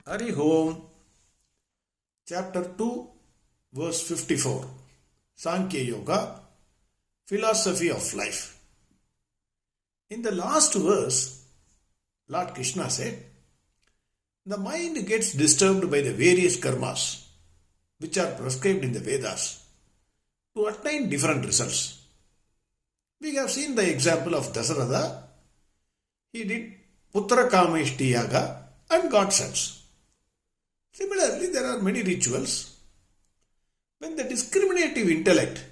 Hari Om, Chapter 2, Verse 54, Sankhya Yoga, Philosophy of Life. In the last verse, Lord Krishna said, the mind gets disturbed by the various karmas which are prescribed in the Vedas to attain different results. We have seen the example of Dasaratha. He did Putra Kameshti Yaga and got sons. Similarly, there are many rituals. When the discriminative intellect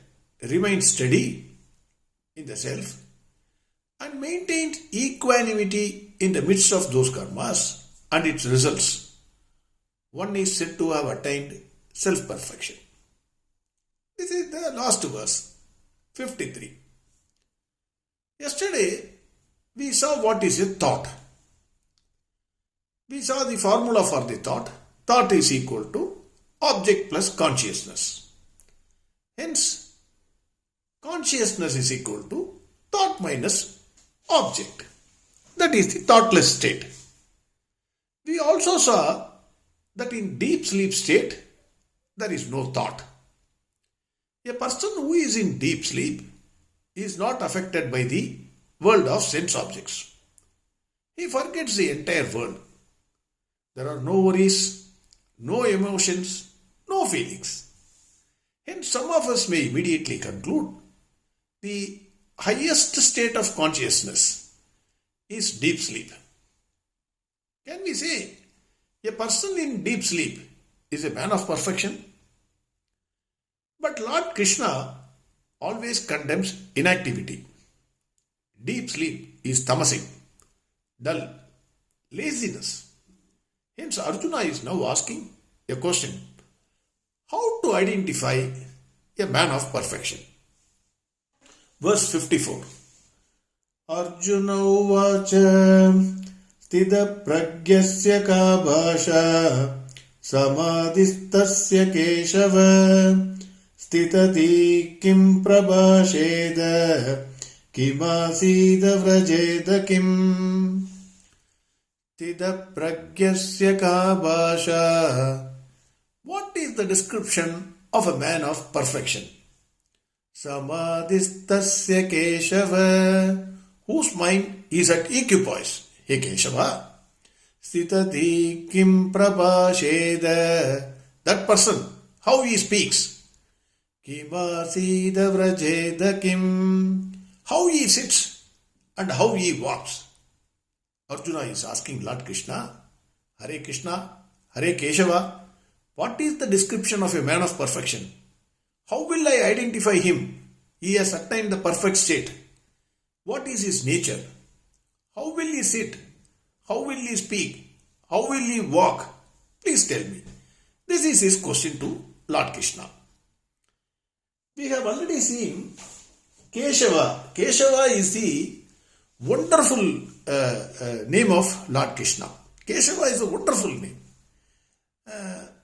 remains steady in the self and maintains equanimity in the midst of those karmas and its results, one is said to have attained self-perfection. This is the last verse, 53. Yesterday, we saw what is a thought. We saw the formula for the thought. Thought is equal to object plus consciousness. Hence, consciousness is equal to thought minus object. That is the thoughtless state. We also saw that in deep sleep state, there is no thought. A person who is in deep sleep is not affected by the world of sense objects. He forgets the entire world. There are no worries, no emotions, no feelings. Hence, some of us may immediately conclude the highest state of consciousness is deep sleep. Can we say a person in deep sleep is a man of perfection? But Lord Krishna always condemns inactivity. Deep sleep is tamasic, dull, laziness. Hence, Arjuna is now asking a question. How to identify a man of perfection? Verse 54. Arjuna uvacha stida pragyasya ka bhasha samadhistasya keshava stitati kim prabhasheda kimasida vrajeda kim. Stida pragyasya ka bhasha. What is the description of a man of perfection? Samadhistasya keshava. Whose mind is at equipoise? He Keshava. Stitati kim prabhasheda. That person, how he speaks. Kimasida vrajeda kim. How he sits and how he walks. Arjuna is asking Lord Krishna, Hare Keshava, what is the description of a man of perfection? How will I identify him? He has attained the perfect state. What is his nature? How will he sit? How will he speak? How will he walk? Please tell me. This is his question to Lord Krishna. We have already seen Keshava. Keshava is the wonderful name of Lord Krishna. Keshava is a wonderful name.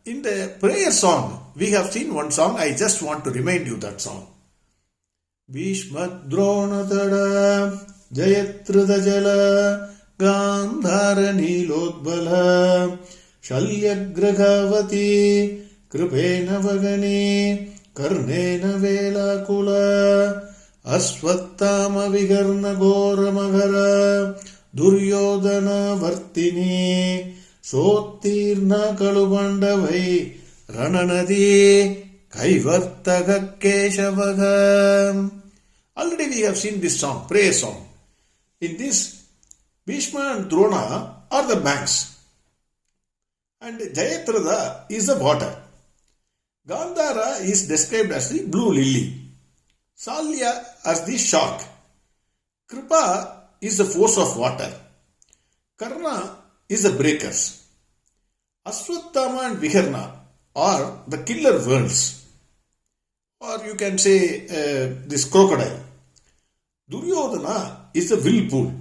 In the prayer song, we have seen one song. I just want to remind you that song. Bhishma Dronatara Jayatruda Jala Gandhara Nilodbala Shalyagragavati Kripena Vagani Karnena Velakula Aswattama Vigarna Goramagara Duryodhana Vartini Sotirna Kalubandavai Rananadi Kaivartaga Keshavaga. Already we have seen this song, prayer song. In this, Bhishma and Drona are the banks. And Jayatratha is the water. Gandhara is described as the blue lily. Salya as the shark. Kripa is the force of water. Karna is the breakers. Aswattama and Viharna are the killer worlds. Or you can say this crocodile. Duryodhana is the whirlpool.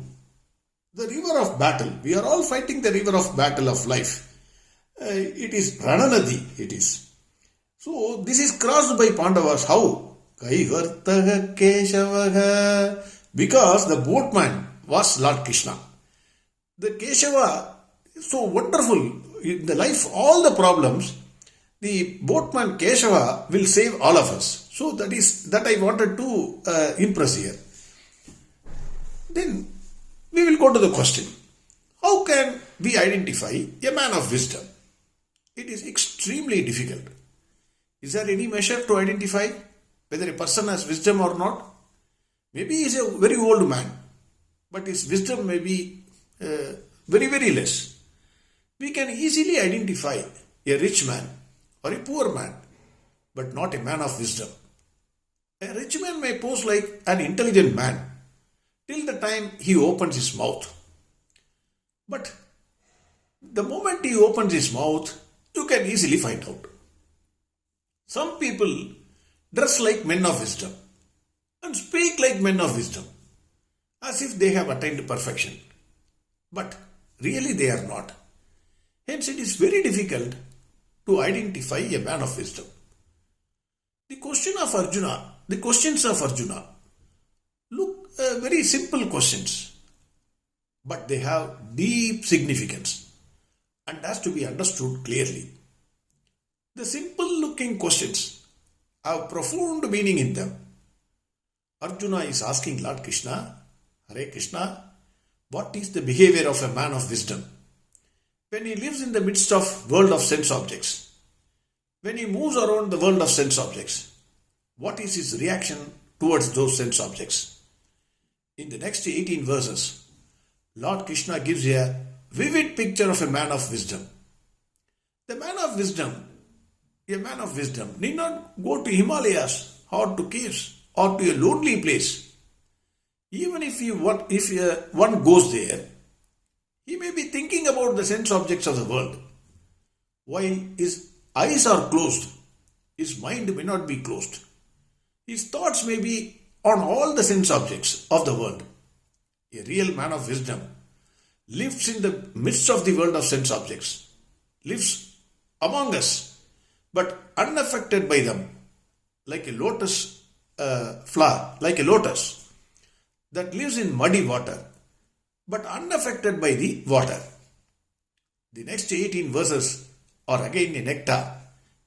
The river of battle. We are all fighting the river of battle of life. It is Rananadi. It is. So this is crossed by Pandavas. How? Kaivartaga Keshavaga. Because the boatman was Lord Krishna. The Keshava is so wonderful. in the life, all the problems, the boatman Keshava will save all of us. So that I wanted to impress here. Then we will go to the question. How can we identify a man of wisdom? It is extremely difficult. Is there any measure to identify whether a person has wisdom or not? Maybe he is a very old man, but his wisdom may be very, very less. We can easily identify a rich man or a poor man, but not a man of wisdom. A rich man may pose like an intelligent man till the time he opens his mouth. But the moment he opens his mouth, you can easily find out. Some people dress like men of wisdom and speak like men of wisdom, as if they have attained perfection. But really they are not. Hence it is very difficult to identify a man of wisdom. The questions of Arjuna look very simple questions, but they have deep significance and has to be understood clearly. The simple looking questions have profound meaning in them. Arjuna is asking Lord Krishna, Hare Krishna, what is the behavior of a man of wisdom? When he lives in the midst of world of sense objects, when he moves around the world of sense objects, what is his reaction towards those sense objects? In the next 18 verses, Lord Krishna gives a vivid picture of a man of wisdom. A man of wisdom need not go to Himalayas or to caves or to a lonely place. Even if one goes there, he may be thinking about the sense objects of the world. While his eyes are closed, his mind may not be closed. His thoughts may be on all the sense objects of the world. A real man of wisdom lives in the midst of the world of sense objects, lives among us, but unaffected by them, like a lotus flower, like a lotus that lives in muddy water, but unaffected by the water. The next 18 verses are again a nectar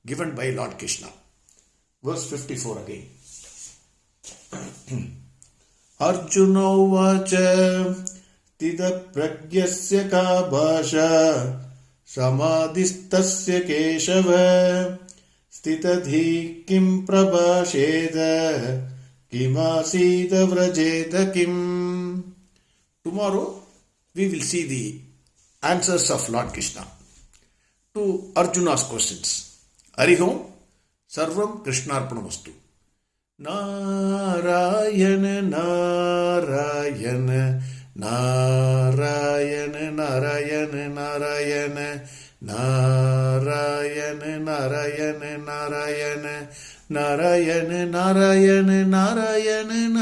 given by Lord Krishna. Verse 54 again. Arjuna vacha tida pragyasya ka bhasha samadhistasya keshava stitadhi kim prabhasheda kimasida vrajeda kim. Tomorrow we will see the answers of Lord Krishna to Arjuna's questions. Harihom Sarvam Krishnarpanamastu. Narayana Narayana Narayana Narayana Narayana Narayana Narayana Narayana Narayana Narayana Narayana